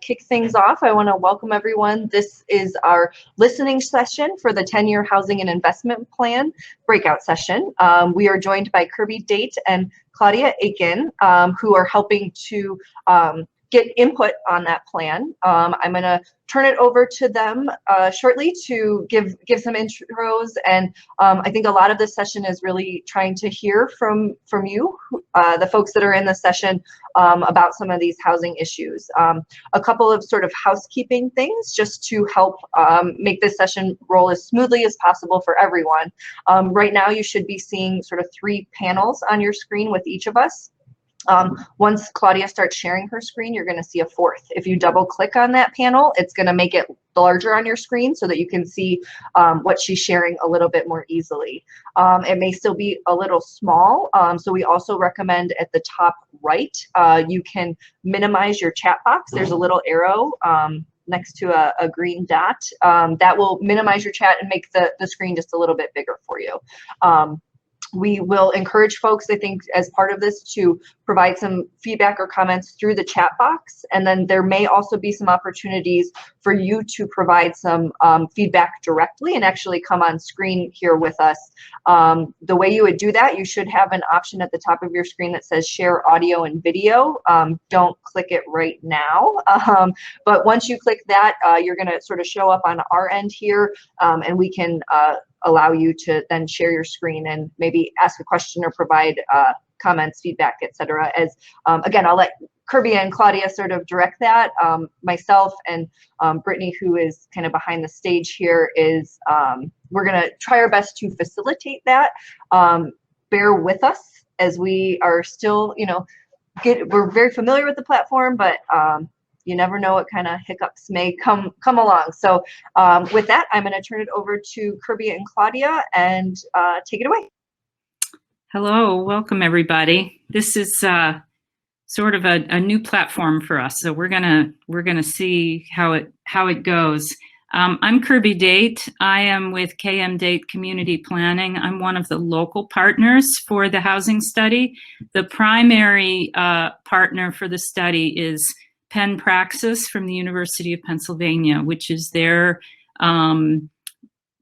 Kick things off, I want to welcome everyone. This is our listening session for the 10-year Housing and Investment Plan breakout session. We are joined by KMDate and Claudia Aiken, who are helping to get input on that plan. I'm going to turn it over to them shortly to give some intros, and I think a lot of this session is really trying to hear from you, the folks that are in the session, about some of these housing issues. A couple of sort of housekeeping things just to help make this session roll as smoothly as possible for everyone. Right now you should be seeing sort of 3 panels on your screen with each of us. Once Claudia starts sharing her screen, you're going to see a 4th. If you double click on that panel, it's going to make it larger on your screen so that you can see what she's sharing a little bit more easily. It may still be a little small, so we also recommend at the top right, you can minimize your chat box. There's a little arrow next to a green dot that will minimize your chat and make the screen just a little bit bigger for you. We will encourage folks, I think, as part of this to provide some feedback or comments through the chat box. And then there may also be some opportunities for you to provide some feedback directly and actually come on screen here with us. The way you would do that, you should have an option at the top of your screen that says share audio and video. Don't click it right now. But once you click that, you're going to sort of show up on our end here, and we can allow you to then share your screen and maybe ask a question or provide comments, feedback, etc. As again, I'll let Kirby and Claudia sort of direct that. Myself and Brittany, who is kind of behind the stage here, is we're going to try our best to facilitate that. Bear with us as we are still, we're very familiar with the platform, but you never know what kind of hiccups may come along. So with that, I'm going to turn it over to Kirby and Claudia and take it away. Hello, welcome everybody. This is sort of a new platform for us, so we're gonna see how it goes. I'm KMDate. I am with KMDate Community Planning. I'm one of the local partners for the housing study. The primary partner for the study is Penn Praxis from the University of Pennsylvania, which is their,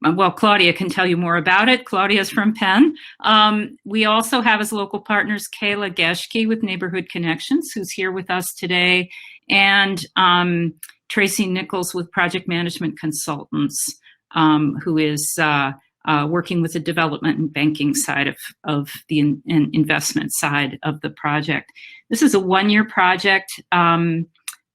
well, Claudia can tell you more about it. Claudia's from Penn. We also have as local partners Kayla Geschke with Neighborhood Connections, who's here with us today, and Tracy Nichols with Project Management Consultants, who is working with the development and banking side of the investment side of the project. This is a 1-year project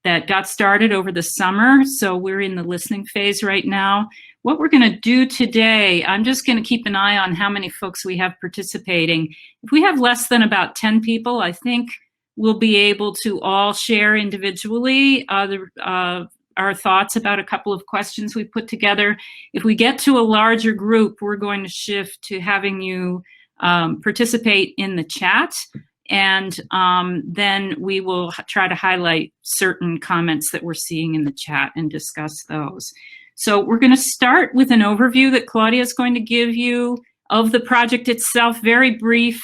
that got started over the summer, so we're in the listening phase right now. What we're going to do today, I'm just going to keep an eye on how many folks we have participating. If we have less than about 10 people, I think we'll be able to all share individually our thoughts about a couple of questions we put together. If we get to a larger group, we're going to shift to having you participate in the chat, and then we will try to highlight certain comments that we're seeing in the chat and discuss those. So we're going to start with an overview that Claudia is going to give you of the project itself, very brief.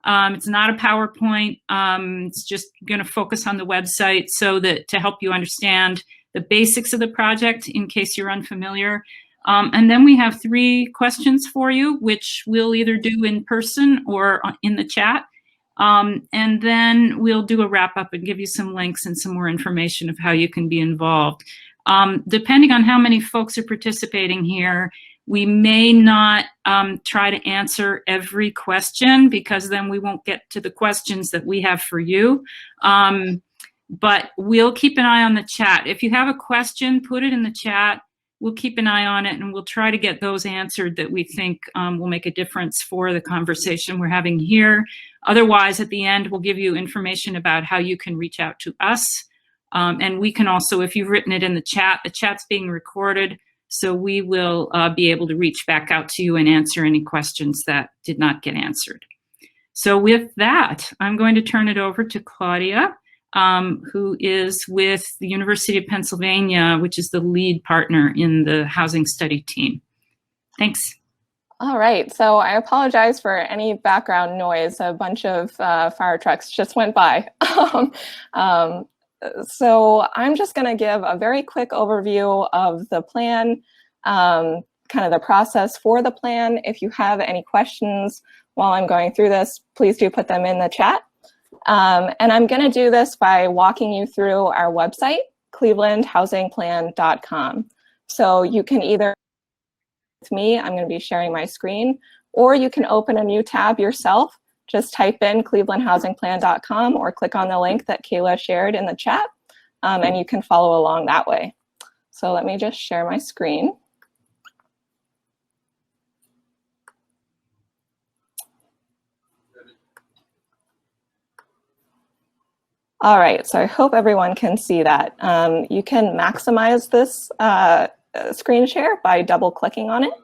It's not a PowerPoint. It's just going to focus on the website so that to help you understand the basics of the project in case you're unfamiliar. And then we have 3 questions for you, which we'll either do in person or in the chat. And then we'll do a wrap up and give you some links and some more information of how you can be involved. Depending on how many folks are participating here, we may not try to answer every question because then we won't get to the questions that we have for you. But we'll keep an eye on the chat. If you have a question, put it in the chat. We'll keep an eye on it and we'll try to get those answered that we think will make a difference for the conversation we're having here. Otherwise, at the end, we'll give you information about how you can reach out to us. And we can also, if you've written it in the chat's being recorded, so we will be able to reach back out to you and answer any questions that did not get answered. So with that, I'm going to turn it over to Claudia, who is with the University of Pennsylvania, which is the lead partner in the housing study team. Thanks. All right, so I apologize for any background noise. A bunch of fire trucks just went by. So I'm just going to give a very quick overview of the plan, kind of the process for the plan. If you have any questions while I'm going through this, please do put them in the chat. And I'm going to do this by walking you through our website, clevelandhousingplan.com. So you can either, with me, I'm going to be sharing my screen, or you can open a new tab yourself. Just type in clevelandhousingplan.com or click on the link that Kayla shared in the chat, and you can follow along that way. So let me just share my screen. All right, so I hope everyone can see that. You can maximize this screen share by double clicking on it.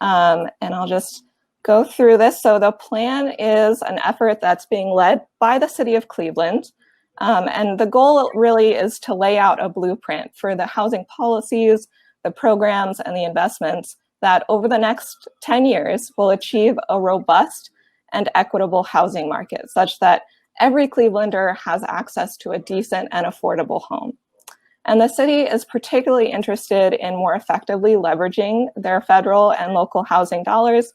And I'll just go through this. So the plan is an effort that's being led by the City of Cleveland. And the goal really is to lay out a blueprint for the housing policies, the programs, and the investments that over the next 10 years will achieve a robust and equitable housing market such that every Clevelander has access to a decent and affordable home. And the city is particularly interested in more effectively leveraging their federal and local housing dollars,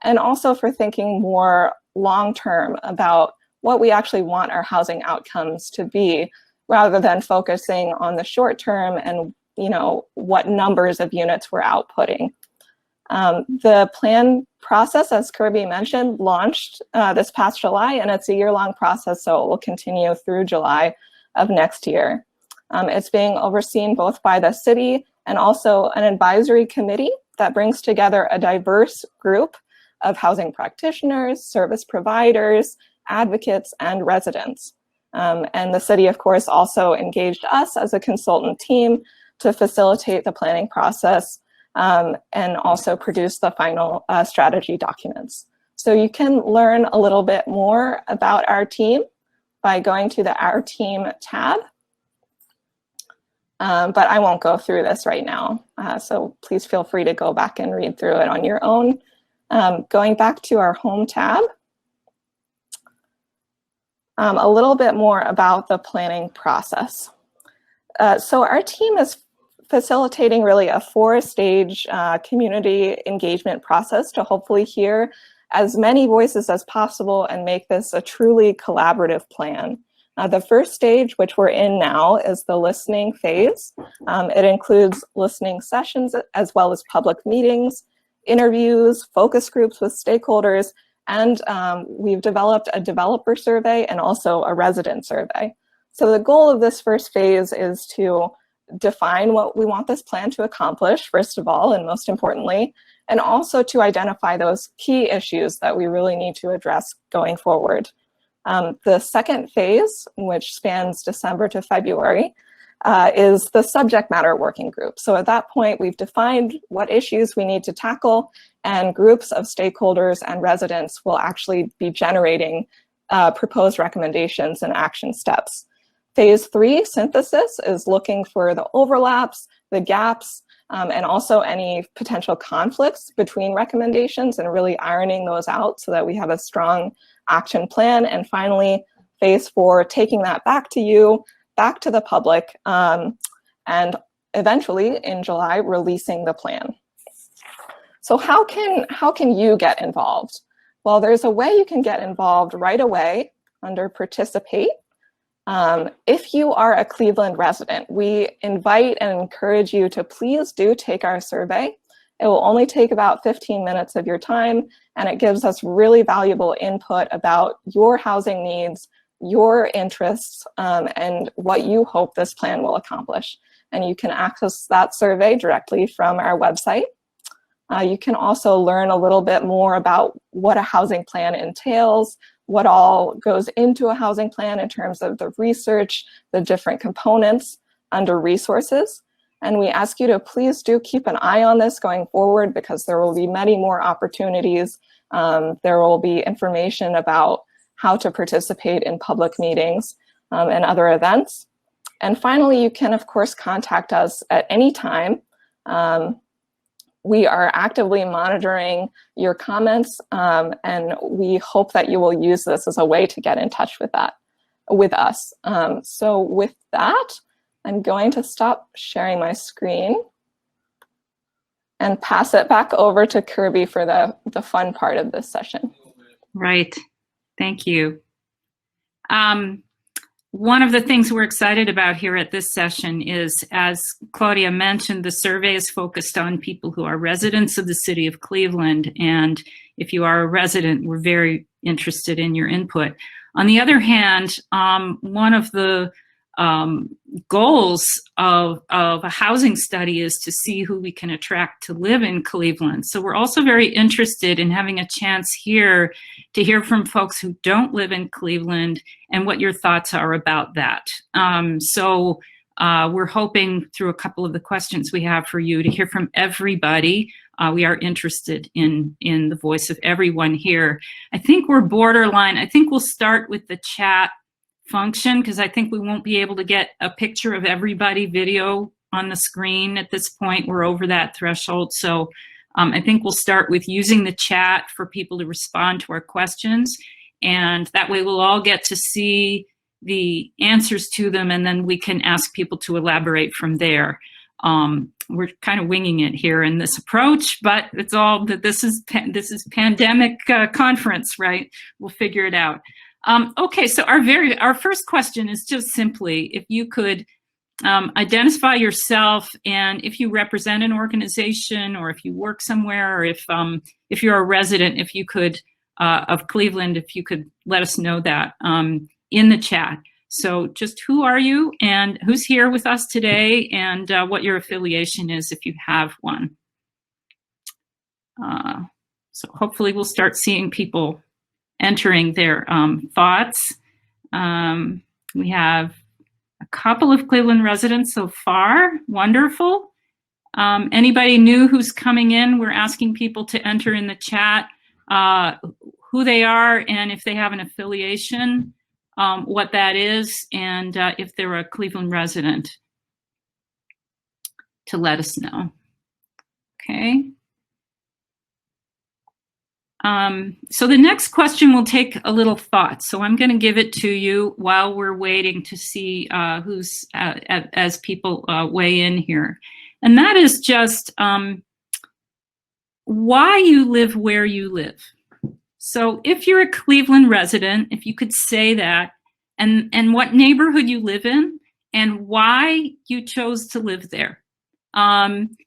and also for thinking more long-term about what we actually want our housing outcomes to be, rather than focusing on the short term and what numbers of units we're outputting. The plan process, as Kirby mentioned, launched this past July, and it's a year-long process, so it will continue through July of next year. It's being overseen both by the city and also an advisory committee that brings together a diverse group of housing practitioners, service providers, advocates, and residents. And the city, of course, also engaged us as a consultant team to facilitate the planning process and also produce the final strategy documents. So you can learn a little bit more about our team by going to the Our Team tab. But I won't go through this right now. So please feel free to go back and read through it on your own. Going back to our Home tab, a little bit more about the planning process. So our team is facilitating really a 4-stage community engagement process to hopefully hear as many voices as possible and make this a truly collaborative plan. The first stage, which we're in now, is the listening phase. It includes listening sessions as well as public meetings, interviews, focus groups with stakeholders, and we've developed a developer survey and also a resident survey. So the goal of this first phase is to define what we want this plan to accomplish, first of all, and most importantly, and also to identify those key issues that we really need to address going forward. The second phase, which spans December to February, is the subject matter working group. So at that point, we've defined what issues we need to tackle, and groups of stakeholders and residents will actually be generating proposed recommendations and action steps. Phase 3, synthesis, is looking for the overlaps, the gaps, and also any potential conflicts between recommendations and really ironing those out so that we have a strong action plan. And finally, phase 4, taking that back to you, back to the public, and eventually in July, releasing the plan. So how can you get involved? Well, there's a way you can get involved right away under Participate. If you are a Cleveland resident, we invite and encourage you to please do take our survey. It will only take about 15 minutes of your time, and it gives us really valuable input about your housing needs, your interests, and what you hope this plan will accomplish. And you can access that survey directly from our website. You can also learn a little bit more about what a housing plan entails, what all goes into a housing plan in terms of the research, the different components under resources. And we ask you to please do keep an eye on this going forward, because there will be many more opportunities. There will be information about how to participate in public meetings and other events. And finally, you can, of course, contact us at any time. We are actively monitoring your comments, and we hope that you will use this as a way to get in touch with that. with us. So with that, I'm going to stop sharing my screen and pass it back over to Kirby for the fun part of this session. Right. Thank you. One of the things we're excited about here at this session is, as Claudia mentioned, the survey is focused on people who are residents of the city of Cleveland. And if you are a resident, we're very interested in your input. On the other hand, one of the goals of a housing study is to see who we can attract to live in Cleveland. So we're also very interested in having a chance here to hear from folks who don't live in Cleveland and what your thoughts are about that. So we're hoping through a couple of the questions we have for you to hear from everybody. We are interested in the voice of everyone here. I think we're borderline. I think we'll start with the chat function because I think we won't be able to get a picture of everybody video on the screen at this point. We're over that threshold. So I think we'll start with using the chat for people to respond to our questions. And that way we'll all get to see the answers to them, and then we can ask people to elaborate from there. We're kind of winging it here in this approach, but it's all that this is pandemic conference, right? We'll figure it out. Okay, so our first question is just simply if you could identify yourself, and if you represent an organization or if you work somewhere, or if you're a resident, if you could of Cleveland, if you could let us know that in the chat. So just who are you and who's here with us today, and what your affiliation is if you have one. So hopefully we'll start seeing people entering their thoughts. We have a couple of Cleveland residents so far. Wonderful. Anybody new who's coming in, we're asking people to enter in the chat who they are and if they have an affiliation, what that is, and if they're a Cleveland resident, to let us know. Okay. So the next question will take a little thought. So I'm going to give it to you while we're waiting to see who's, as people weigh in here. And that is just why you live where you live. So if you're a Cleveland resident, if you could say that, and what neighborhood you live in, and why you chose to live there.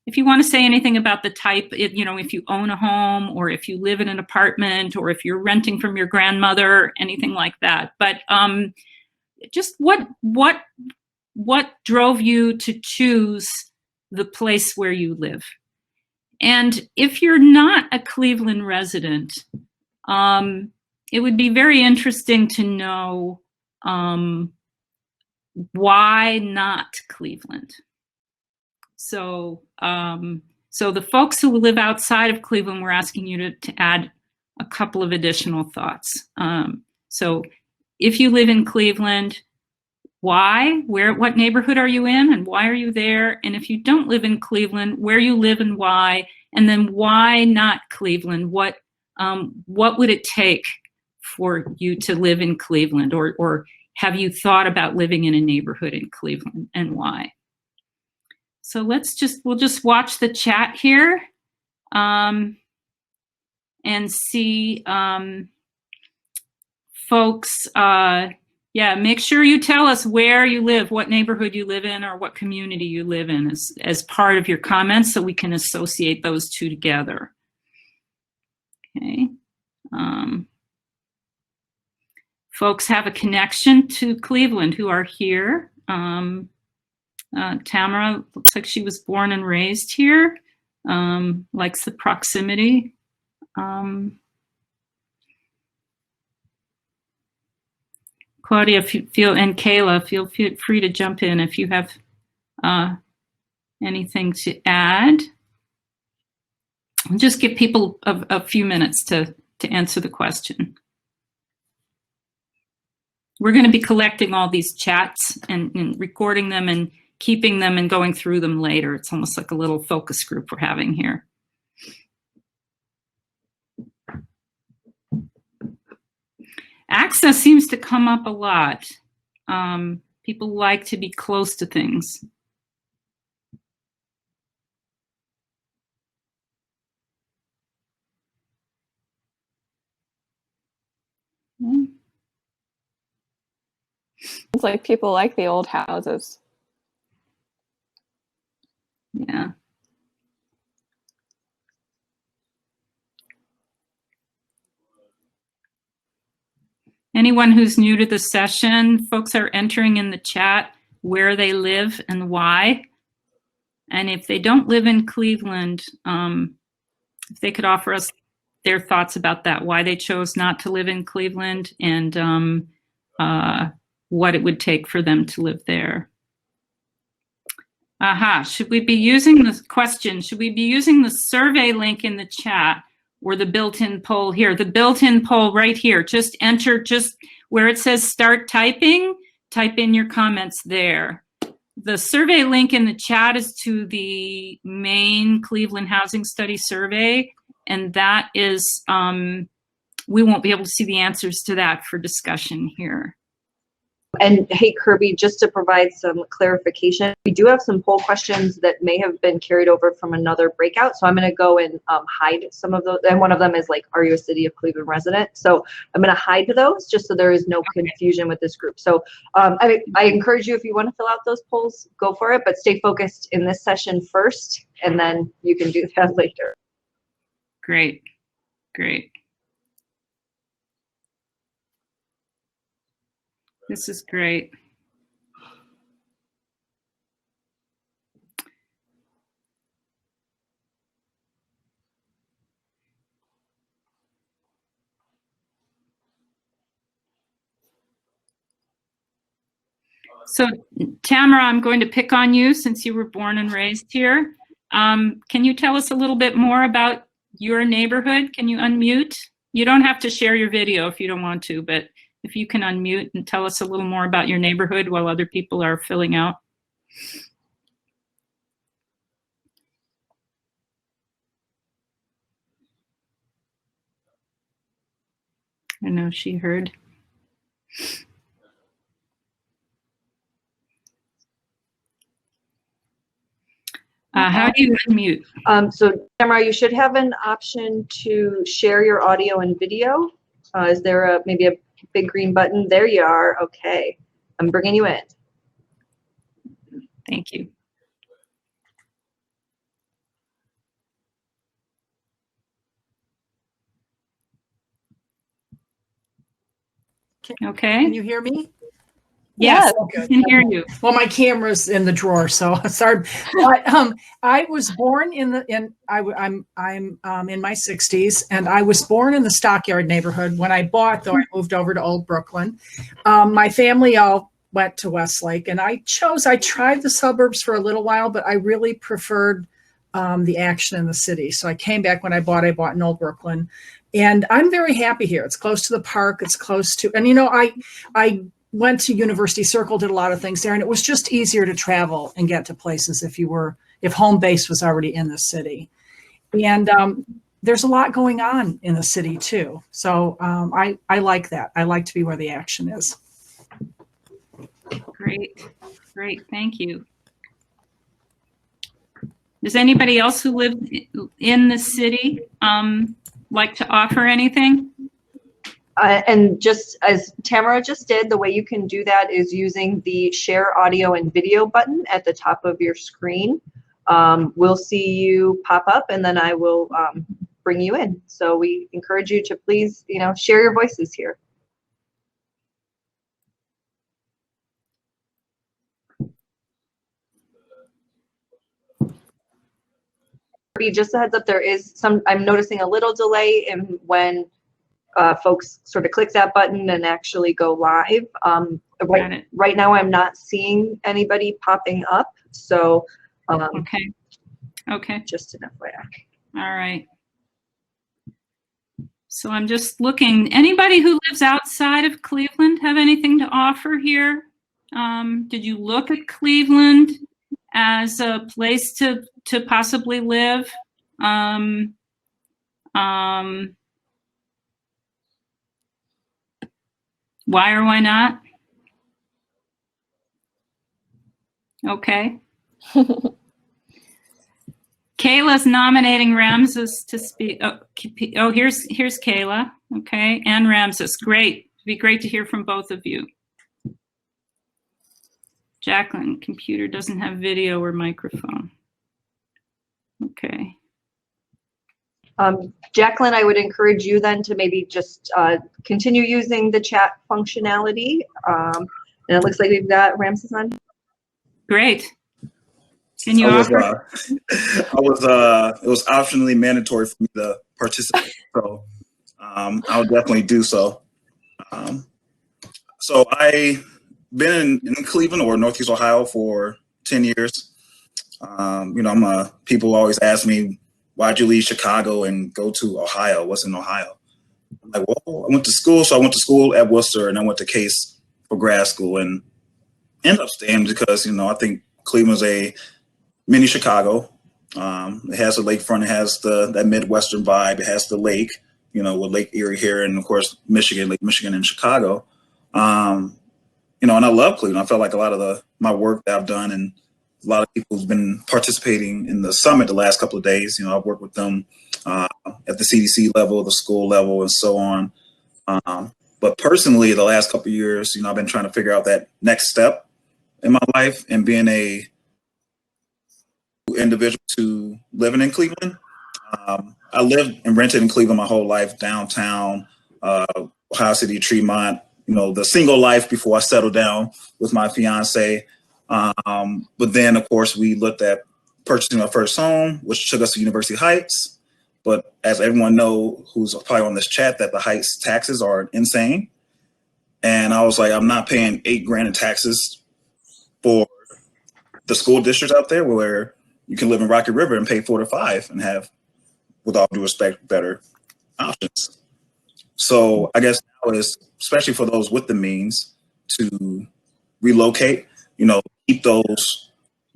If you want to say anything about the type, if you own a home, or if you live in an apartment, or if you're renting from your grandmother, anything like that. But just what drove you to choose the place where you live? And if you're not a Cleveland resident, it would be very interesting to know why not Cleveland. So, so the folks who live outside of Cleveland, we're asking you to add a couple of additional thoughts. So if you live in Cleveland, why, what neighborhood are you in, and why are you there? And if you don't live in Cleveland, where you live and why, and then why not Cleveland? What would it take for you to live in Cleveland, or have you thought about living in a neighborhood in Cleveland, and why? So we'll just watch the chat here and see folks, yeah, make sure you tell us where you live, what neighborhood you live in, or what community you live in as part of your comments, so we can associate those two together. Okay. Folks have a connection to Cleveland who are here. Tamara looks like she was born and raised here, likes the proximity. Claudia, if you feel, and Kayla, feel free to jump in if you have anything to add. I'll just give people a few minutes to answer the question. We're going to be collecting all these chats and recording them and keeping them and going through them later. It's almost like a little focus group we're having here. Access seems to come up a lot. People like to be close to things. It's like people like the old houses. Yeah. Anyone who's new to the session, folks are entering in the chat where they live and why. And if they don't live in Cleveland, if they could offer us their thoughts about that, why they chose not to live in Cleveland, and what it would take for them to live there. Should we be using the question? Should we be using the survey link in the chat or the built-in poll here? The built-in poll right here. Just enter, just where it says start typing, type in your comments there. The survey link in the chat is to the main Cleveland Housing Study survey, and that is, we won't be able to see the answers to that for discussion here. And hey, Kirby, just to provide some clarification, we do have some poll questions that may have been carried over from another breakout. So I'm going to go and hide some of those. And one of them is like, are you a City of Cleveland resident? So I'm going to hide those just so there is no confusion with this group. So I encourage you, if you want to fill out those polls, go for it, but stay focused in this session first, and then you can do that later. Great, great. This is great. So Tamara, I'm going to pick on you since you were born and raised here. Can you tell us a little bit more about your neighborhood? Can you unmute? You don't have to share your video if you don't want to, but if you can unmute and tell us a little more about your neighborhood while other people are filling out. I know she heard. How do you unmute? So Tamara, you should have an option to share your audio and video. Is there maybe a big green button? There you are. Okay, I'm bringing you in. Thank you. Okay. Can you hear me? Yes, Okay. I can hear you. Well, my camera's in the drawer, so sorry. But I was born in I'm in my 60s, and I was born in the Stockyard neighborhood. When I bought, though, I moved over to Old Brooklyn. My family all went to Westlake, and I tried the suburbs for a little while, but I really preferred the action in the city. So I came back when I bought in Old Brooklyn, and I'm very happy here. It's close to the park. It's close to, and you know, I went to University Circle, did a lot of things there, and it was just easier to travel and get to places if home base was already in the city. And there's a lot going on in the city too. So I like that. I like to be where the action is. Great, great, thank you. Does anybody else who lives in the city like to offer anything? And just as Tamara just did, the way you can do that is using the share audio and video button at the top of your screen. We'll see you pop up, and then I will bring you in. So we encourage you to please, share your voices here. Just a heads up, there is I'm noticing a little delay in when folks sort of click that button and actually go live. Right now, I'm not seeing anybody popping up. So, okay. Just an FYI. All right. So I'm just looking. Anybody who lives outside of Cleveland have anything to offer here? Did you look at Cleveland as a place to possibly live? Why or why not? Okay. Kayla's nominating Ramses to speak. Oh, here's Kayla. Okay, and Ramses. Great. It'd be great to hear from both of you. Jacqueline, computer doesn't have video or microphone. Okay. Jacqueline, I would encourage you then to maybe just continue using the chat functionality. And it looks like we've got Ramses on. Great. Can you offer? It was optionally mandatory for me to participate, so I'll definitely do so. So I've been in Cleveland or Northeast Ohio for 10 years. People always ask me, why'd you leave Chicago and go to Ohio? What's in Ohio? I'm like, well, I went to school. So I went to school at Worcester and I went to Case for grad school and ended up staying because, I think Cleveland's a mini Chicago. It has the lakefront. It has that Midwestern vibe. It has the lake, with Lake Erie here. And of course, Lake Michigan and Chicago. And I love Cleveland. I felt like a lot of my work that I've done and a lot of people who've been participating in the summit the last couple of days. I've worked with them at the CDC level, the school level, and so on. But personally, the last couple of years, I've been trying to figure out that next step in my life and being a individual to living in Cleveland. I lived and rented in Cleveland my whole life, downtown, Ohio City, Tremont, the single life before I settled down with my fiance. But then, of course, we looked at purchasing our first home, which took us to University Heights. But as everyone knows who's probably on this chat, that the Heights taxes are insane. And I was like, I'm not paying $8,000 in taxes for the school districts out there where you can live in Rocky River and pay 4 to 5 and have, with all due respect, better options. So I guess now is, especially for those with the means, to relocate, keep those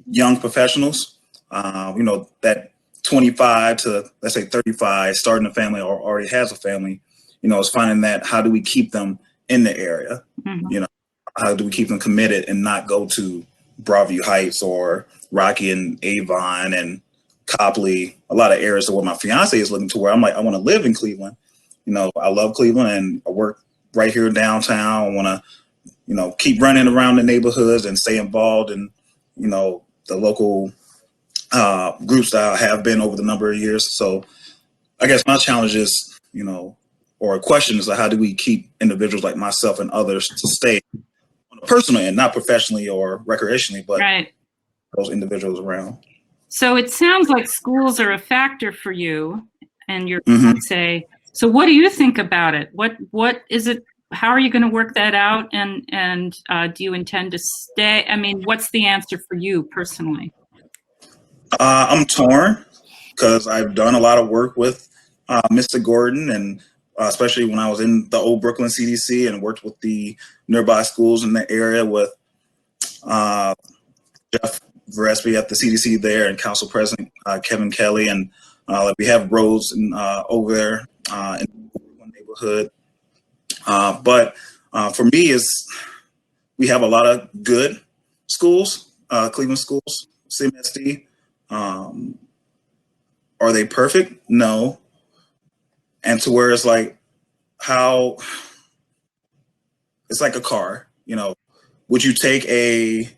young professionals, that 25 to, let's say, 35, starting a family or already has a family, is finding that how do we keep them in the area? Mm-hmm. How do we keep them committed and not go to Broadview Heights or Rocky and Avon and Copley, a lot of areas of where my fiance is looking to, where I'm like, I want to live in Cleveland. I love Cleveland and I work right here downtown. I want to, keep running around the neighborhoods and stay involved in, the local groups that I have been over the number of years. So I guess my challenge is, or a question is, how do we keep individuals like myself and others to stay on a personal end, not professionally or recreationally, but right. Those individuals around. So it sounds like schools are a factor for you and your Mm-hmm. say. So what do you think about it? What is it? How are you going to work that out? And do you intend to stay? I mean, what's the answer for you personally? I'm torn because I've done a lot of work with Mr. Gordon, and especially when I was in the old Brooklyn CDC and worked with the nearby schools in the area with Jeff Verespi at the CDC there and Council President Kevin Kelly, and we have roads over there in the Brooklyn neighborhood. But for me, we have a lot of good schools, Cleveland schools, CMSD. Are they perfect? No. And to where it's like, how it's like a car, would you take a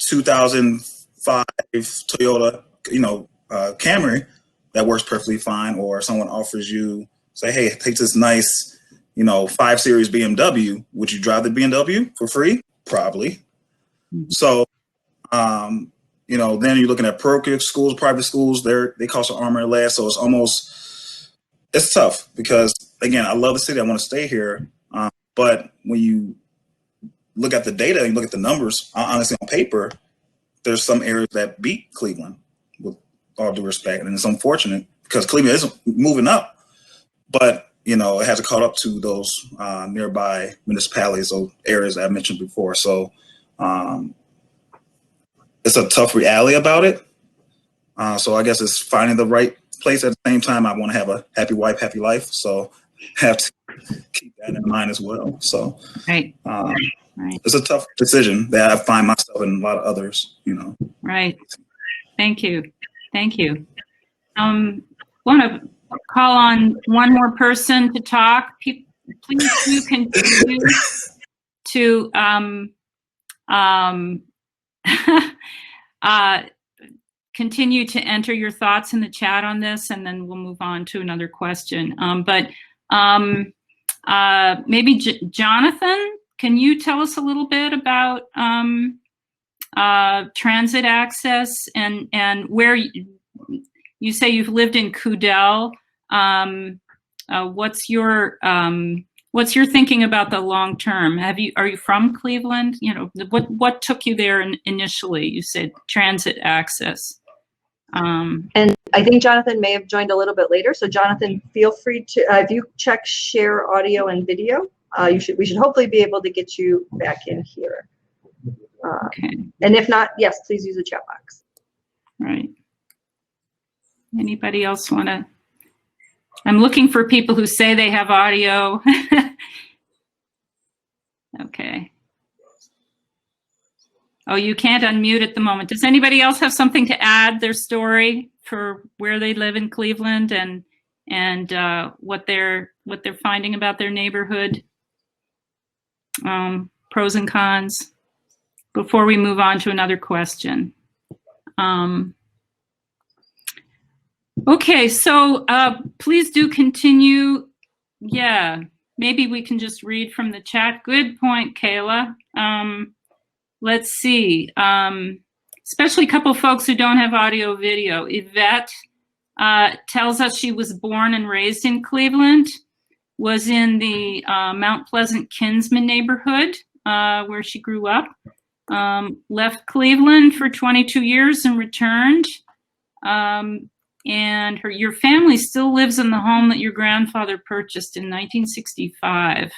2005 Toyota, Camry that works perfectly fine, or someone offers you, say, hey, take this nice, 5 Series BMW. Would you drive the BMW for free? Probably. Mm-hmm. So, then you're looking at parochial schools, private schools. They cost an arm and a leg. So it's tough because, again, I love the city. I want to stay here. But when you look at the data and you look at the numbers, honestly, on paper, there's some areas that beat Cleveland, with all due respect. And it's unfortunate because Cleveland is moving up. But, it hasn't caught up to those nearby municipalities or areas that I mentioned before. So it's a tough reality about it. So I guess it's finding the right place. At the same time, I want to have a happy wife, happy life. So have to keep that in mind as well. So right. Right. It's a tough decision that I find myself and a lot of others, you know. Right. Thank you. Thank you. Want to call on one more person to talk. Please do continue to continue to enter your thoughts in the chat on this, and then we'll move on to another question. Maybe Jonathan, can you tell us a little bit about transit access and where you say you've lived in Coudell? What's your thinking about the long term? Are you from Cleveland? You know, what took you there initially? You said transit access. And I think Jonathan may have joined a little bit later. So Jonathan, feel free to, if you check share audio and video, we should hopefully be able to get you back in here. Okay. And if not, yes, please use the chat box. Right. Anybody else want to? I'm looking for people who say they have audio. Okay. Oh, you can't unmute at the moment. Does anybody else have something to add, their story for where they live in Cleveland and what they're finding about their neighborhood? Pros and cons before we move on to another question. Okay, so please do continue. Yeah, maybe we can just read from the chat. Good point, Kayla. Let's see, especially a couple folks who don't have audio video. Yvette tells us she was born and raised in Cleveland, was in the Mount Pleasant Kinsman neighborhood where she grew up, left Cleveland for 22 years and returned. And your family still lives in the home that your grandfather purchased in 1965.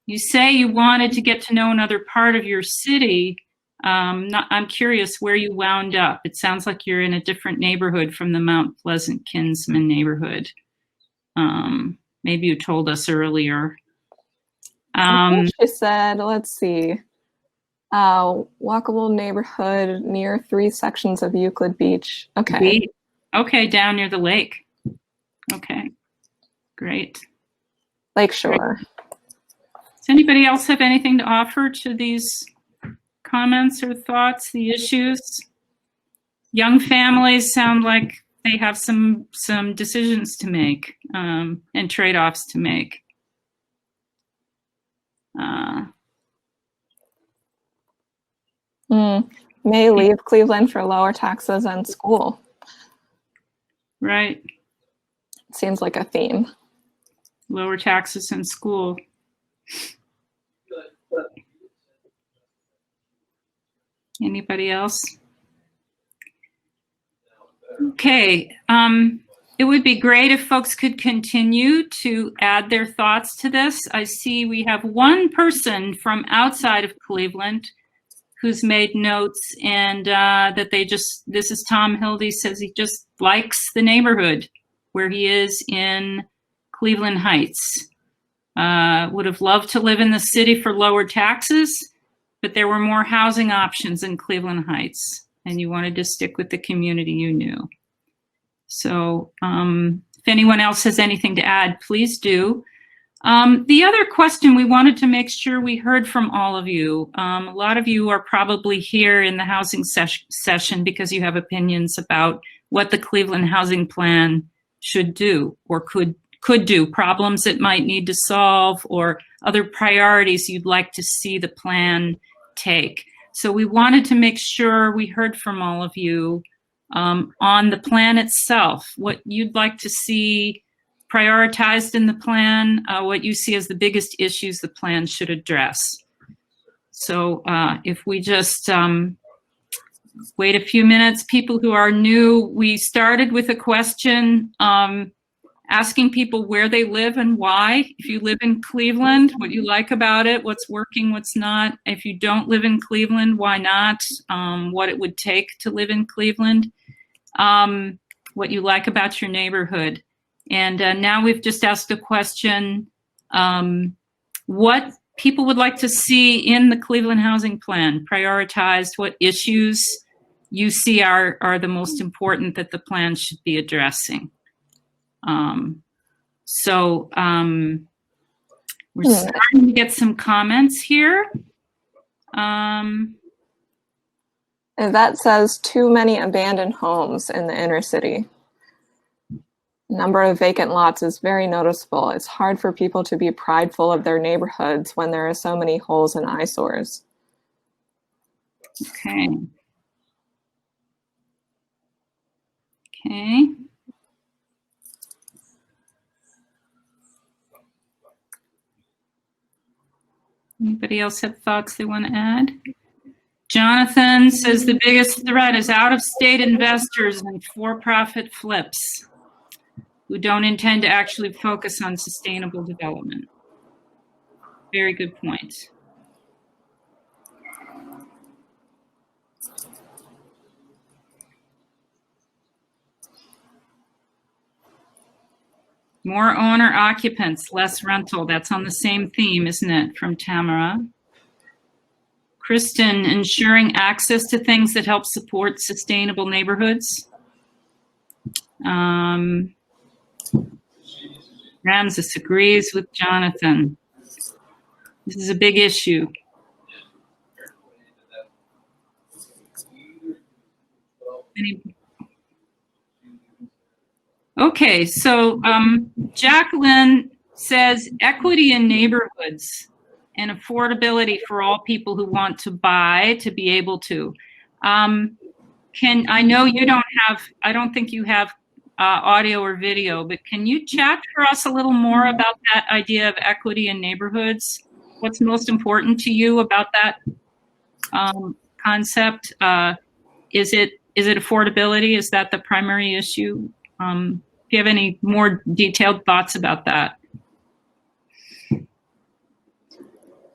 You say you wanted to get to know another part of your city. I'm curious where you wound up. It sounds like you're in a different neighborhood from the Mount Pleasant Kinsman neighborhood. Maybe you told us earlier. I think she said, let's see, walkable neighborhood near 3 sections of Euclid Beach. Okay. Okay, down near the lake. Okay, great. Lakeshore. Does anybody else have anything to offer to these comments or thoughts, the issues? Young families sound like they have some decisions to make and trade-offs to make. May leave Cleveland for lower taxes and school. Right. Seems like a theme. Lower taxes and school. Anybody else? Okay. It would be great if folks could continue to add their thoughts to this. I see we have one person from outside of Cleveland who's made notes, and this is Tom Hildy, says he just likes the neighborhood where he is in Cleveland Heights. Would have loved to live in the city for lower taxes, but there were more housing options in Cleveland Heights, and you wanted to stick with the community you knew. So if anyone else has anything to add, please do. The other question, we wanted to make sure we heard from all of you. A lot of you are probably here in the housing session because you have opinions about what the Cleveland Housing Plan should do or could do, problems it might need to solve, or other priorities you'd like to see the plan take. So we wanted to make sure we heard from all of you on the plan itself, what you'd like to see prioritized in the plan, what you see as the biggest issues the plan should address. So if we just wait a few minutes, people who are new, we started with a question asking people where they live and why. If you live in Cleveland, what you like about it, what's working, what's not. If you don't live in Cleveland, why not? What it would take to live in Cleveland. What you like about your neighborhood. And now we've just asked a question, what people would like to see in the Cleveland Housing Plan prioritized, what issues you see are the most important that the plan should be addressing. We're starting to get some comments here. And that says too many abandoned homes in the inner city. Number of vacant lots is very noticeable. It's hard for people to be prideful of their neighborhoods when there are so many holes and eyesores. Okay. Okay. Anybody else have thoughts they want to add? Jonathan says the biggest threat is out-of-state investors and for-profit flips who don't intend to actually focus on sustainable development. Very good point. More owner occupants, less rental. That's on the same theme, isn't it, from Tamara? Kristin, ensuring access to things that help support sustainable neighborhoods. Ramses agrees with Jonathan. This is a big issue. Okay, so Jacqueline says equity in neighborhoods and affordability for all people who want to buy to be able to. I know you don't have, I don't think you have audio or video, but can you chat for us a little more about that idea of equity in neighborhoods? What's most important to you about that concept? Is it affordability? Is that the primary issue? Do you have any more detailed thoughts about that?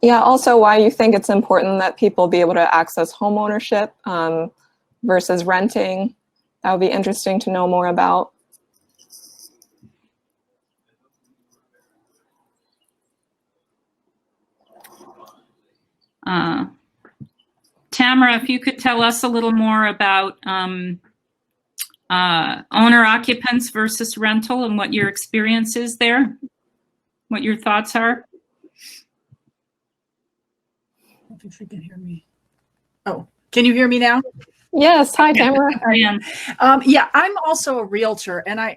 Yeah, also why you think it's important that people be able to access home ownership versus renting. That would be interesting to know more about. Tamara, if you could tell us a little more about owner occupants versus rental and what your experience is there, what your thoughts are. I don't think they can hear me. Oh, can you hear me now? Yes. Hi, Tamara. Yeah, I'm also a realtor, and I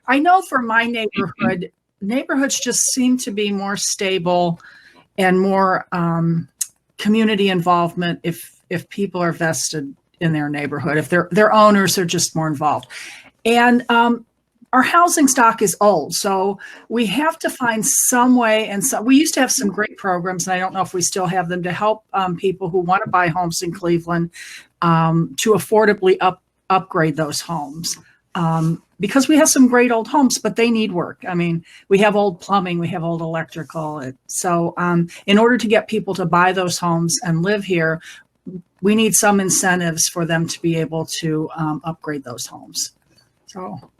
know for my neighborhood, neighborhoods just seem to be more stable and more community involvement if people are vested in their neighborhood, if their owners are just more involved. And our housing stock is old, so we have to find some way. And so we used to have some great programs, and I don't know if we still have them, to help people who want to buy homes in Cleveland to affordably upgrade those homes. Because we have some great old homes, but they need work. I mean, we have old plumbing, we have old electrical. So in order to get people to buy those homes and live here, we need some incentives for them to be able to upgrade those homes. So.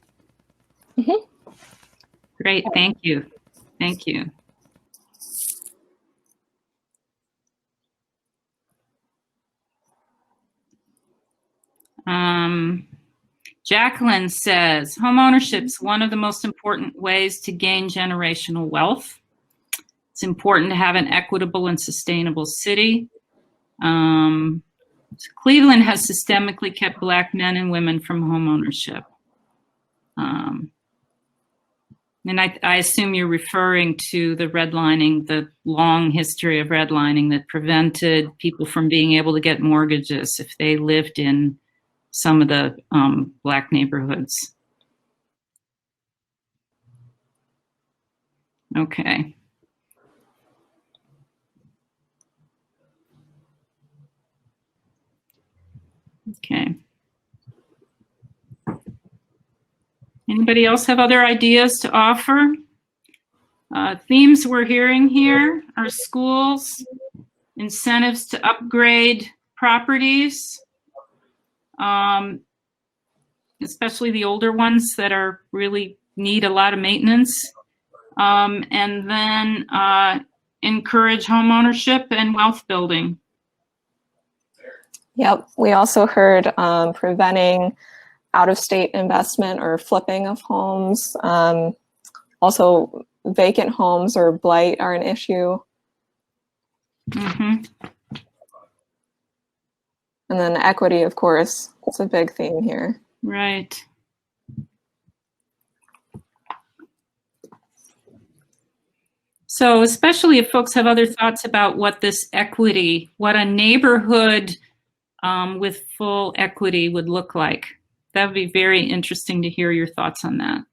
Great, thank you. Thank you. Jacqueline says, homeownership is one of the most important ways to gain generational wealth. It's important to have an equitable and sustainable city. Cleveland has systemically kept Black men and women from homeownership. And I assume you're referring to the redlining, the long history of redlining that prevented people from being able to get mortgages if they lived in some of the Black neighborhoods. Okay. Okay. Anybody else have other ideas to offer? Themes we're hearing here are schools, incentives to upgrade properties, especially the older ones that really need a lot of maintenance. And then encourage home ownership and wealth building. Yep. We also heard preventing out-of-state investment or flipping of homes. Also, vacant homes or blight are an issue. Mm-hmm. And then equity, of course, it's a big theme here. Right. So especially if folks have other thoughts about what this equity, what a neighborhood with full equity would look like. That would be very interesting to hear your thoughts on that.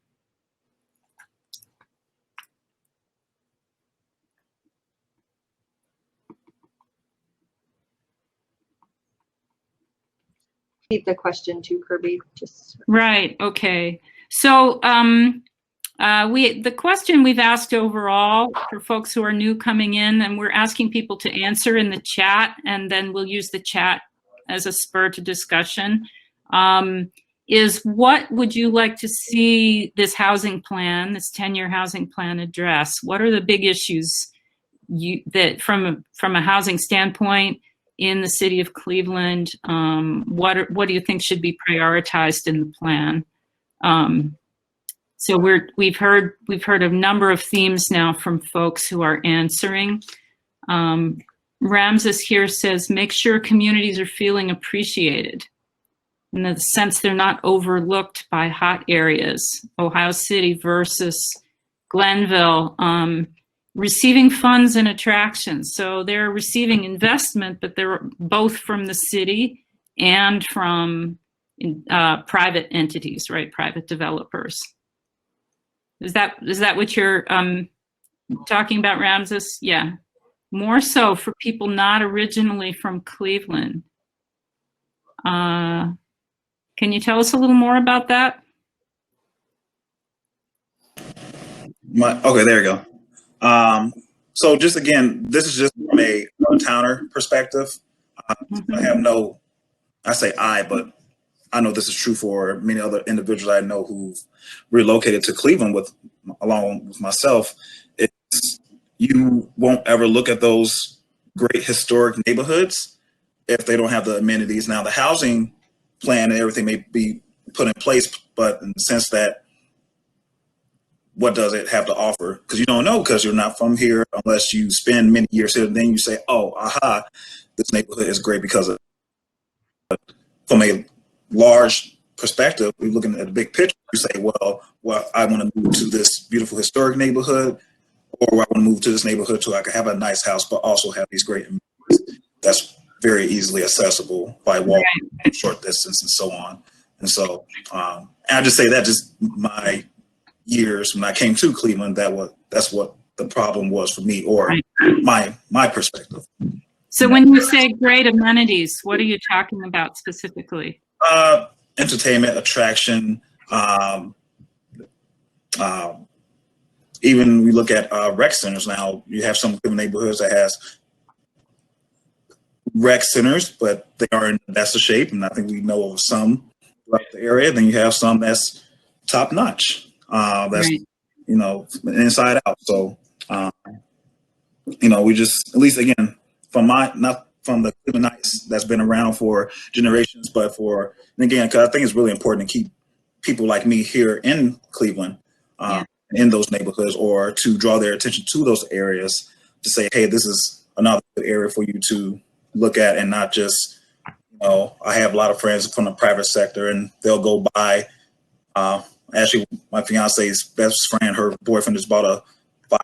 Repeat the question too, Kirby. Just right. Okay. So the question we've asked overall for folks who are new coming in, and we're asking people to answer in the chat, and then we'll use the chat as a spur to discussion, is what would you like to see this housing plan, this 10-year housing plan address? What are the big issues that from a housing standpoint in the city of Cleveland, what do you think should be prioritized in the plan? So we've heard a number of themes now from folks who are answering. Ramses here says, make sure communities are feeling appreciated in the sense they're not overlooked by hot areas, Ohio City versus Glenville. Receiving funds and attractions. So they're receiving investment, but they're both from the city and from private entities, right? Private developers. Is that what you're talking about, Ramses? Yeah, more so for people not originally from Cleveland. Can you tell us a little more about that? Okay, there you go. So just again, this is just from a towner perspective. But I know this is true for many other individuals I know who've relocated to Cleveland along with myself. You won't ever look at those great historic neighborhoods if they don't have the amenities. Now, the housing plan and everything may be put in place, but in the sense that what does it have to offer? Because you don't know, because you're not from here unless you spend many years here. And then you say, oh, aha, this neighborhood is great because of it. From a large perspective, we're looking at the big picture. You say, well, I want to move to this beautiful historic neighborhood, or I want to move to this neighborhood so I can have a nice house, but also have these great amenities. That's very easily accessible by walking, short distance, and so on. And so I just say that just my years when I came to Cleveland, that's what the problem was for me, or my perspective. So when you say great amenities, what are you talking about specifically? Entertainment, attraction. Even we look at rec centers now. You have some neighborhoods that has rec centers, but they are in the best of shape, and I think we know of some throughout the area. Then you have some that's top notch. That's inside out. So we just, at least again, not from the Clevelandites that's been around for generations, but because I think it's really important to keep people like me here in Cleveland, in those neighborhoods, or to draw their attention to those areas to say, hey, this is another good area for you to look at, and not just, I have a lot of friends from the private sector, and they'll go by. Actually, my fiance's best friend, her boyfriend just bought a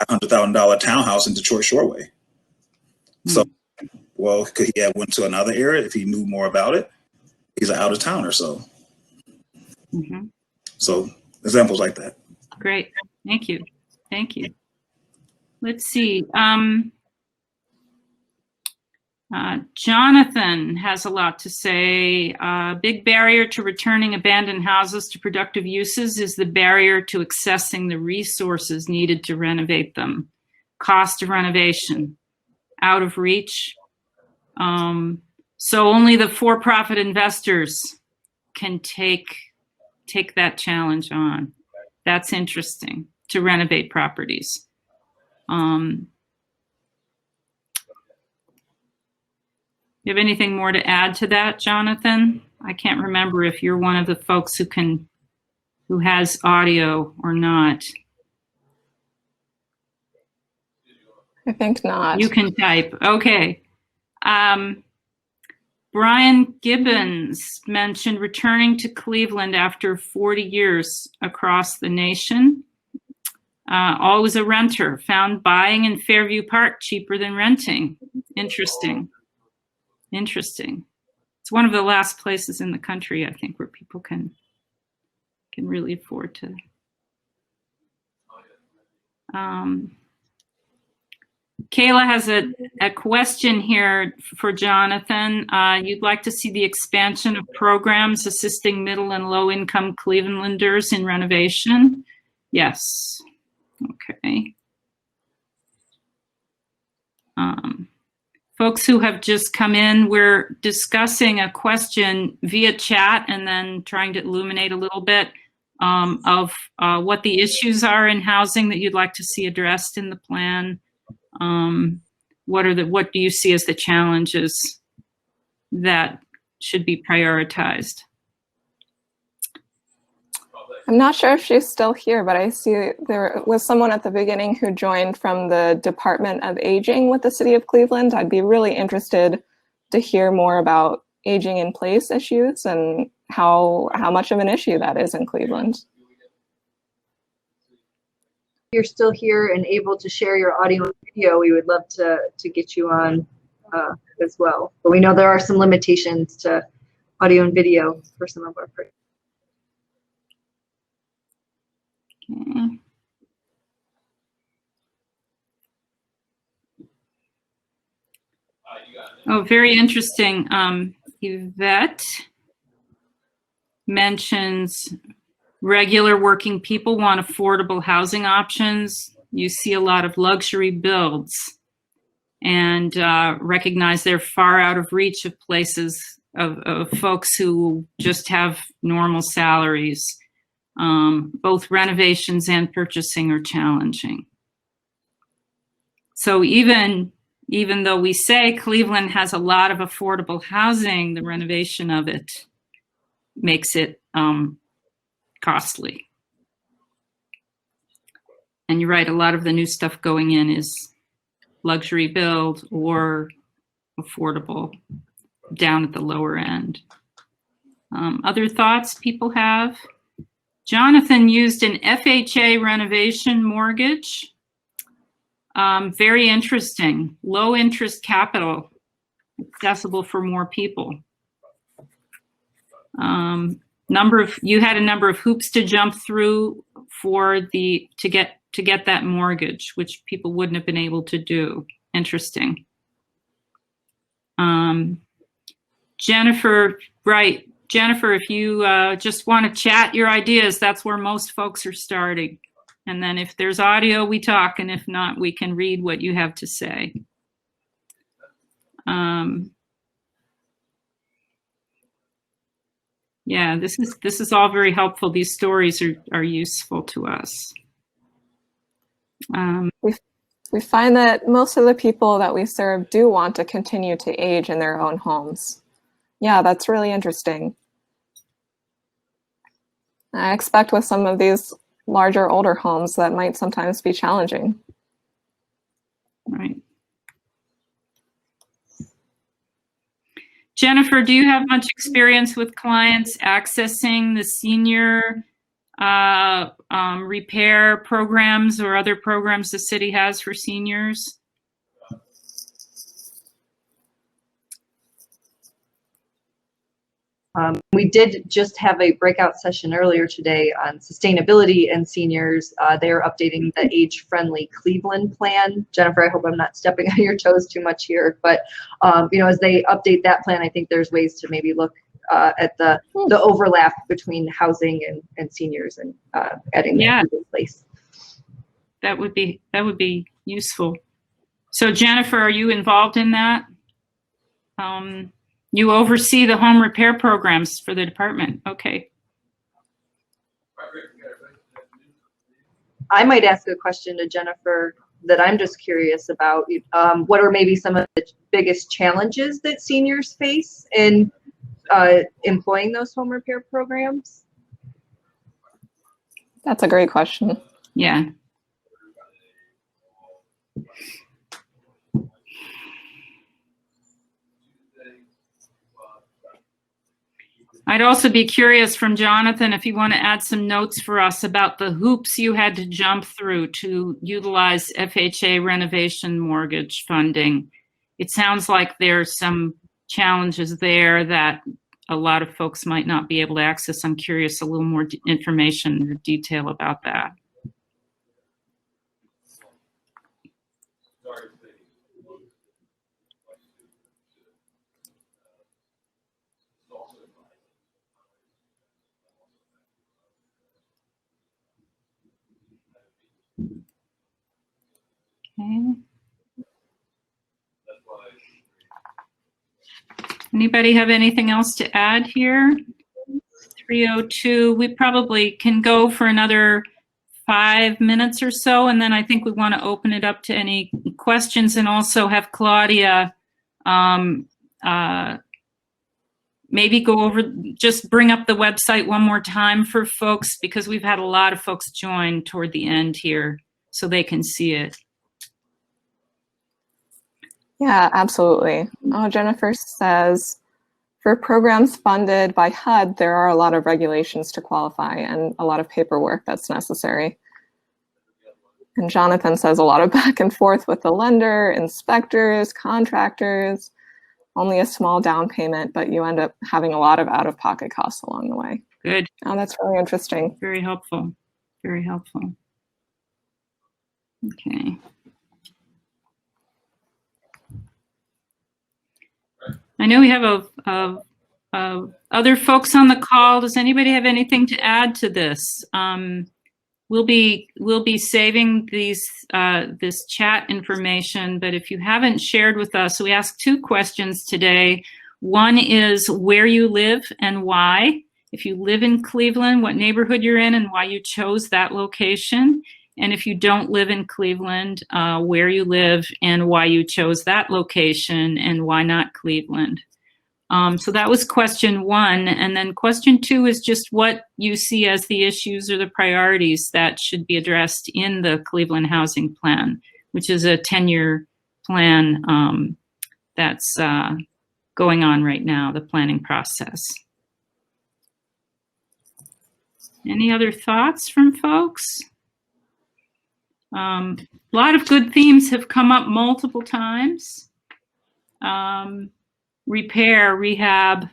$500,000 townhouse in Detroit Shoreway. So, could he have went to another area if he knew more about it? He's an out-of-towner, so. So examples like that. Great, thank you. Let's see. Jonathan has a lot to say. Big barrier to returning abandoned houses to productive uses is the barrier to accessing the resources needed to renovate them. Cost of renovation, out of reach. So only the for-profit investors can take that challenge on. That's interesting. to renovate properties. You have anything more to add to that, Jonathan? I can't remember if you're one of the folks who has audio or not. I think not. You can type. Okay. Brian Gibbons mentioned returning to Cleveland after 40 years across the nation. Always a renter, found buying in Fairview Park cheaper than renting. Interesting. Interesting. It's one of the last places in the country, I think, where people can really afford to. Kayla has a question here for Jonathan. You'd like to see the expansion of programs assisting middle and low income Clevelanders in renovation? Yes. Okay. Folks who have just come in, we're discussing a question via chat and then trying to illuminate a little bit of what the issues are in housing that you'd like to see addressed in the plan. What do you see as the challenges that should be prioritized? I'm not sure if she's still here, but I see there was someone at the beginning who joined from the Department of Aging with the City of Cleveland. I'd be really interested to hear more about aging in place issues and how much of an issue that is in Cleveland. If you're still here and able to share your audio and video, we would love to get you on as well. But we know there are some limitations to audio and video for some of our programs. Okay. Oh, very interesting. Yvette mentions regular working people want affordable housing options. You see a lot of luxury builds and recognize they're far out of reach of places of folks who just have normal salaries. Both renovations and purchasing are challenging. So even though we say Cleveland has a lot of affordable housing, the renovation of it makes it costly. And you're right, a lot of the new stuff going in is luxury build or affordable down at the lower end. Other thoughts people have? Jonathan used an FHA renovation mortgage. Very interesting. Low interest capital, accessible for more people. You had a number of hoops to jump through to get that mortgage, which people wouldn't have been able to do. Interesting. Jennifer, right. Jennifer, if you just want to chat your ideas, that's where most folks are starting. And then if there's audio, we talk, and if not, we can read what you have to say. Yeah, this is all very helpful. These stories are useful to us. We find that most of the people that we serve do want to continue to age in their own homes. Yeah, that's really interesting. I expect with some of these larger, older homes that might sometimes be challenging. Right. Jennifer, do you have much experience with clients accessing the senior repair programs or other programs the city has for seniors? We did just have a breakout session earlier today on sustainability and seniors. They're updating the age-friendly Cleveland plan. Jennifer, I hope I'm not stepping on your toes too much here, but as they update that plan, I think there's ways to maybe look at the overlap between housing and seniors and adding that in place. That would be useful. So Jennifer, are you involved in that? You oversee the home repair programs for the department. Okay. I might ask a question to Jennifer that I'm just curious about. What are maybe some of the biggest challenges that seniors face in employing those home repair programs? That's a great question. Yeah. I'd also be curious from Jonathan if you want to add some notes for us about the hoops you had to jump through to utilize FHA renovation mortgage funding. It sounds like there's some challenges there that a lot of folks might not be able to access. I'm curious a little more information or detail about that. Okay. Anybody have anything else to add here? 3:02, we probably can go for another 5 minutes or so, and then I think we want to open it up to any questions and also have Claudia maybe go over, just bring up the website one more time for folks, because we've had a lot of folks join toward the end here so they can see it. Yeah, absolutely. Jennifer says, for programs funded by HUD, there are a lot of regulations to qualify and a lot of paperwork that's necessary. And Jonathan says a lot of back and forth with the lender, inspectors, contractors, only a small down payment, but you end up having a lot of out-of-pocket costs along the way. Good. Oh, that's really interesting. Very helpful. Very helpful. Okay. I know we have other folks on the call. Does anybody have anything to add to this? We'll be saving these this chat information, but if you haven't shared with us, we asked 2 questions today. One is where you live and why. If you live in Cleveland, what neighborhood you're in and why you chose that location. And if you don't live in Cleveland, where you live and why you chose that location and why not Cleveland. So that was question 1. And then question 2 is just what you see as the issues or the priorities that should be addressed in the Cleveland Housing Plan, which is a 10-year plan that's going on right now, the planning process. Any other thoughts from folks? A lot of good themes have come up multiple times. Repair, rehab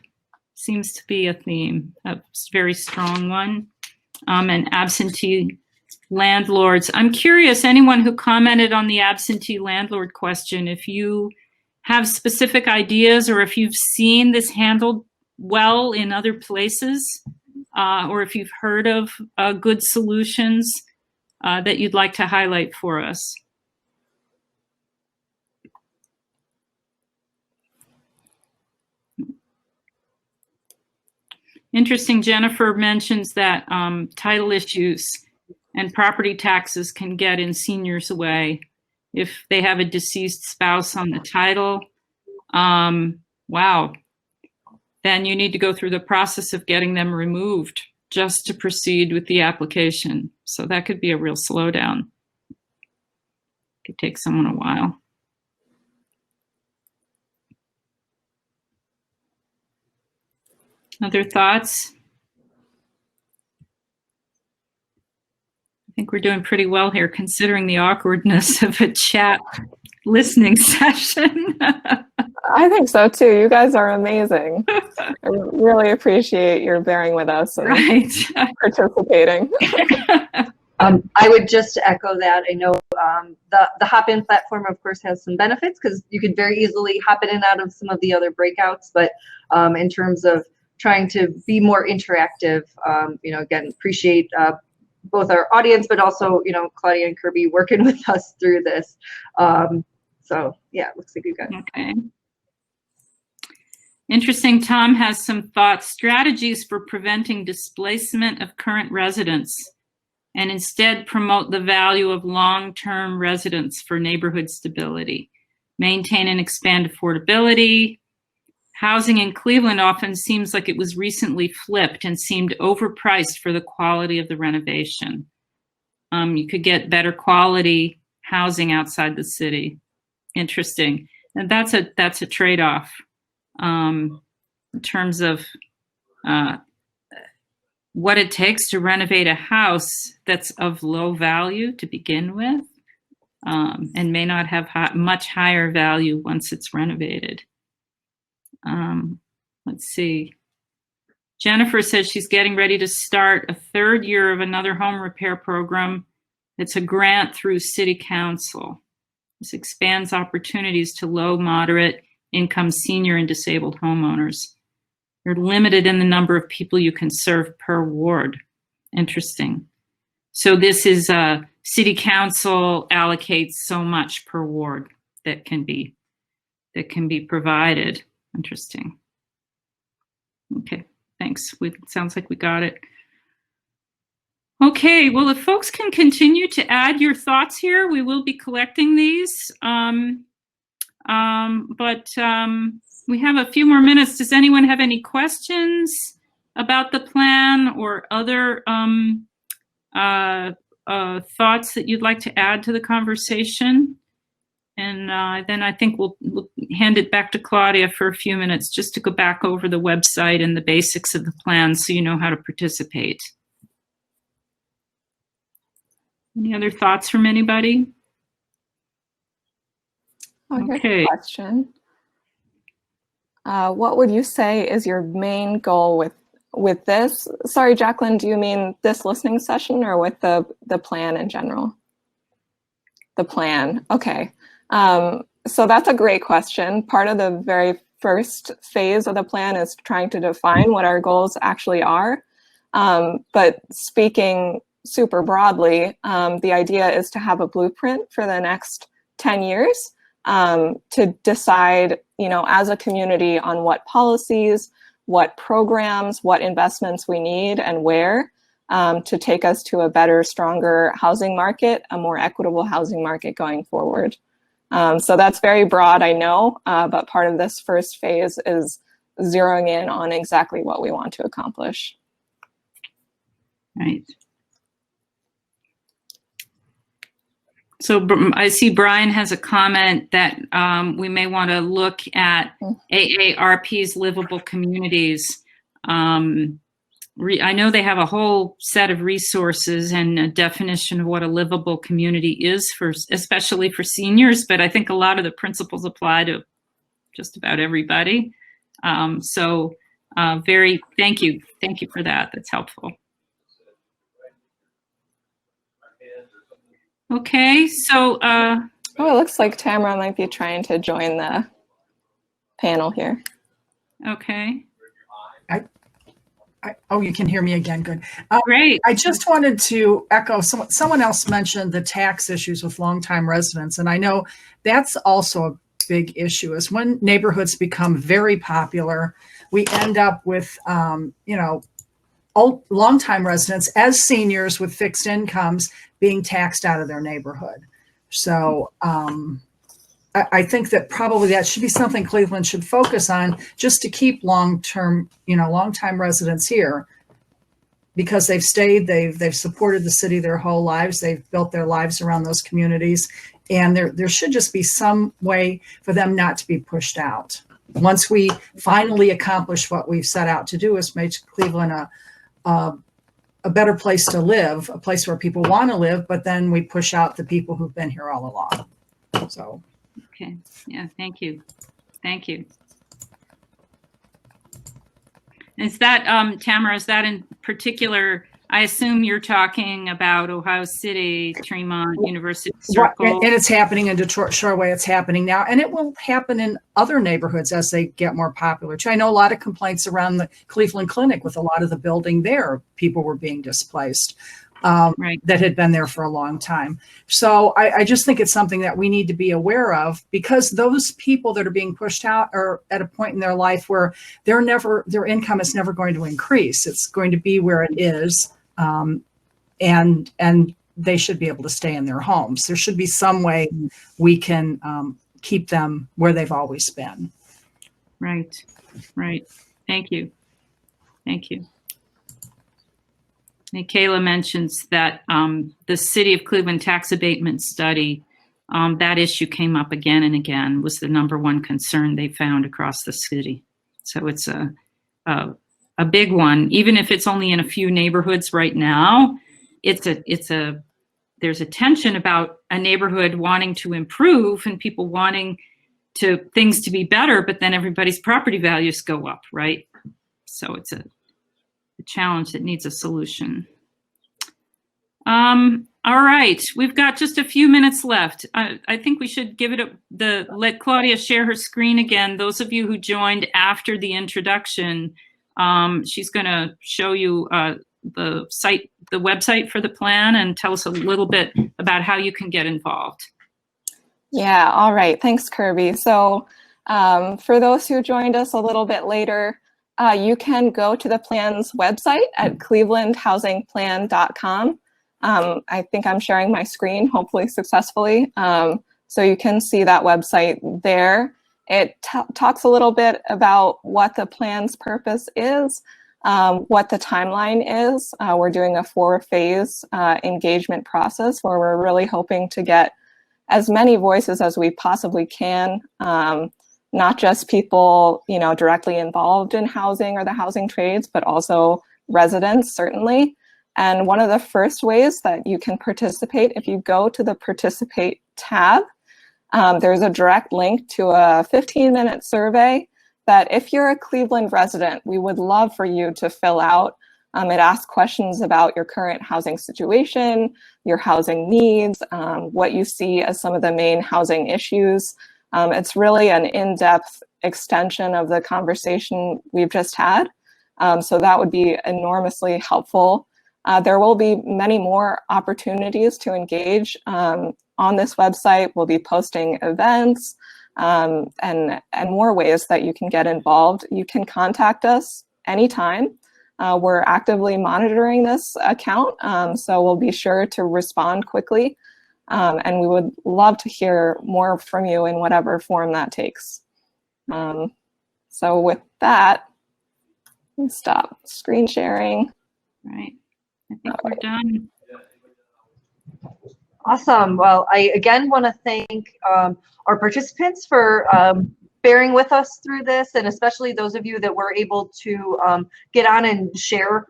seems to be a theme, a very strong one. And absentee landlords. I'm curious, anyone who commented on the absentee landlord question, if you have specific ideas or if you've seen this handled well in other places, or if you've heard of good solutions that you'd like to highlight for us. Interesting, Jennifer mentions that title issues and property taxes can get in seniors' way if they have a deceased spouse on the title. Wow. Then you need to go through the process of getting them removed just to proceed with the application. So that could be a real slowdown. Could take someone a while. Other thoughts? I think we're doing pretty well here considering the awkwardness of a chat listening session. I think so too. You guys are amazing. I really appreciate your bearing with us and participating. I would just echo that. I know the hop-in platform, of course, has some benefits because you could very easily hop in and out of some of the other breakouts. But in terms of trying to be more interactive, again, appreciate both our audience, but also, Claudia and Kirby working with us through this. So yeah, it looks like you guys. Okay. Interesting. Tom has some thoughts. Strategies for preventing displacement of current residents. and instead promote the value of long-term residence for neighborhood stability, maintain and expand affordability. Housing in Cleveland often seems like it was recently flipped and seemed overpriced for the quality of the renovation. You could get better quality housing outside the city. Interesting. And that's a trade-off in terms of what it takes to renovate a house that's of low value to begin with, and may not have much higher value once it's renovated. Let's see. Jennifer says she's getting ready to start a 3rd year of another home repair program. It's a grant through City Council. This expands opportunities to low, moderate income senior and disabled homeowners. You're limited in the number of people you can serve per ward. Interesting. So this is City Council allocates so much per ward that can be provided. Interesting. Okay, thanks. Sounds like we got it. Okay, well, if folks can continue to add your thoughts here, we will be collecting these. We have a few more minutes. Does anyone have any questions about the plan or other thoughts that you'd like to add to the conversation? And then I think we'll hand it back to Claudia for a few minutes just to go back over the website and the basics of the plan so you know how to participate. Any other thoughts from anybody? Okay. Question. What would you say is your main goal with this? Sorry, Jacqueline, do you mean this listening session or with the plan in general? The plan, okay. So that's a great question. Part of the very first phase of the plan is trying to define what our goals actually are. But speaking super broadly, the idea is to have a blueprint for the next 10 years to decide, as a community on what policies, what programs, what investments we need and where to take us to a better, stronger housing market, a more equitable housing market going forward. So that's very broad, I know, but part of this first phase is zeroing in on exactly what we want to accomplish. Right. So I see Brian has a comment that we may want to look at AARP's livable communities. I know they have a whole set of resources and a definition of what a livable community is, especially for seniors, but I think a lot of the principles apply to just about everybody. Thank you for that. That's helpful. Okay, so it looks like Tamara might be trying to join the panel here. Okay. Oh, you can hear me again. Good. Great. I just wanted to echo someone else mentioned the tax issues with longtime residents, and I know that's also a big issue. Is when neighborhoods become very popular, we end up with longtime residents as seniors with fixed incomes being taxed out of their neighborhood. So I think that probably that should be something Cleveland should focus on, just to keep longtime residents here, because they've stayed, they've supported the city their whole lives, they've built their lives around those communities, and there should just be some way for them not to be pushed out. Once we finally accomplish what we've set out to do, is make Cleveland a better place to live, a place where people want to live, but then we push out the people who've been here all along. So. Okay. Yeah. Thank you. Thank you. Is that, Tamara, is that in particular, I assume you're talking about Ohio City, Tremont, University Circle. And it's happening in Detroit Shoreway. It's happening now. And it will happen in other neighborhoods as they get more popular. I know a lot of complaints around the Cleveland Clinic with a lot of the building there. People were being displaced. Right. That had been there for a long time. So I just think it's something that we need to be aware of, because those people that are being pushed out are at a point in their life where their income is never going to increase. It's going to be where it is. and they should be able to stay in their homes. There should be some way we can keep them where they've always been. Right. Thank you. And Kayla mentions that the City of Cleveland tax abatement study, that issue came up again and again, was the #1 concern they found across the city. So it's a big one, even if it's only in a few neighborhoods right now. There's a tension about a neighborhood wanting to improve and people wanting things to be better, but then everybody's property values go up, right? So it's a challenge that needs a solution. All right, we've got just a few minutes left. I think we should give it let Claudia share her screen again. Those of you who joined after the introduction, she's going to show you the website for the plan, and tell us a little bit about how you can get involved. Yeah, all right. Thanks, Kirby. So for those who joined us a little bit later, you can go to the plan's website at clevelandhousingplan.com. I think I'm sharing my screen, hopefully successfully. So you can see that website there. It talks a little bit about what the plan's purpose is, what the timeline is. We're doing a 4-phase engagement process where we're really hoping to get as many voices as we possibly can, not just people, directly involved in housing or the housing trades, but also residents, certainly. And one of the first ways that you can participate, if you go to the Participate tab, there's a direct link to a 15-minute survey that if you're a Cleveland resident, we would love for you to fill out. It asks questions about your current housing situation, your housing needs, what you see as some of the main housing issues. It's really an in-depth extension of the conversation we've just had. So that would be enormously helpful. There will be many more opportunities to engage on this website. We'll be posting events and more ways that you can get involved. You can contact us anytime. We're actively monitoring this account, so we'll be sure to respond quickly. And we would love to hear more from you in whatever form that takes. So with that, let me stop screen sharing. Right. I think we're done. Awesome. Well, I again want to thank our participants for bearing with us through this, and especially those of you that were able to get on and share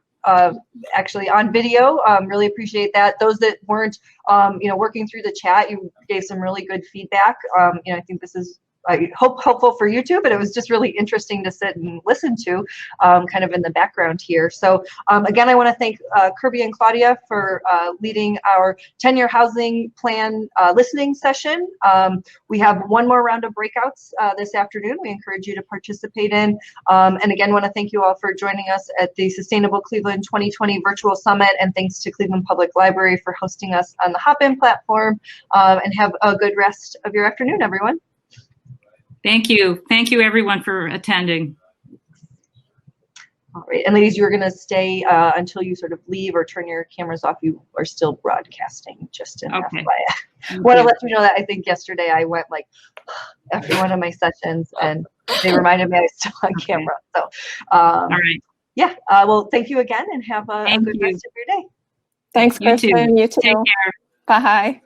actually on video. Really appreciate that. Those that weren't, working through the chat, you gave some really good feedback. I think this is, I hope, helpful for you too, but it was just really interesting to sit and listen to kind of in the background here. So again, I want to thank Kirby and Claudia for leading our 10-year housing plan listening session. We have one more round of breakouts this afternoon. We encourage you to participate in. And again, want to thank you all for joining us at the Sustainable Cleveland 2020 Virtual Summit, and thanks to Cleveland Public Library for hosting us on the Hop-In platform. And have a good rest of your afternoon, everyone. Thank you. Thank you, everyone, for attending. All right. And ladies, you're going to stay until you sort of leave or turn your cameras off. You are still broadcasting, just in Okay. FYI. Want to let you know that I think yesterday I went like after one of my sessions and they reminded me I was still on camera. So, All right. yeah. Well, thank you again and have a good rest of your day. Thanks, You too. Kristin. You too. Take care. Bye.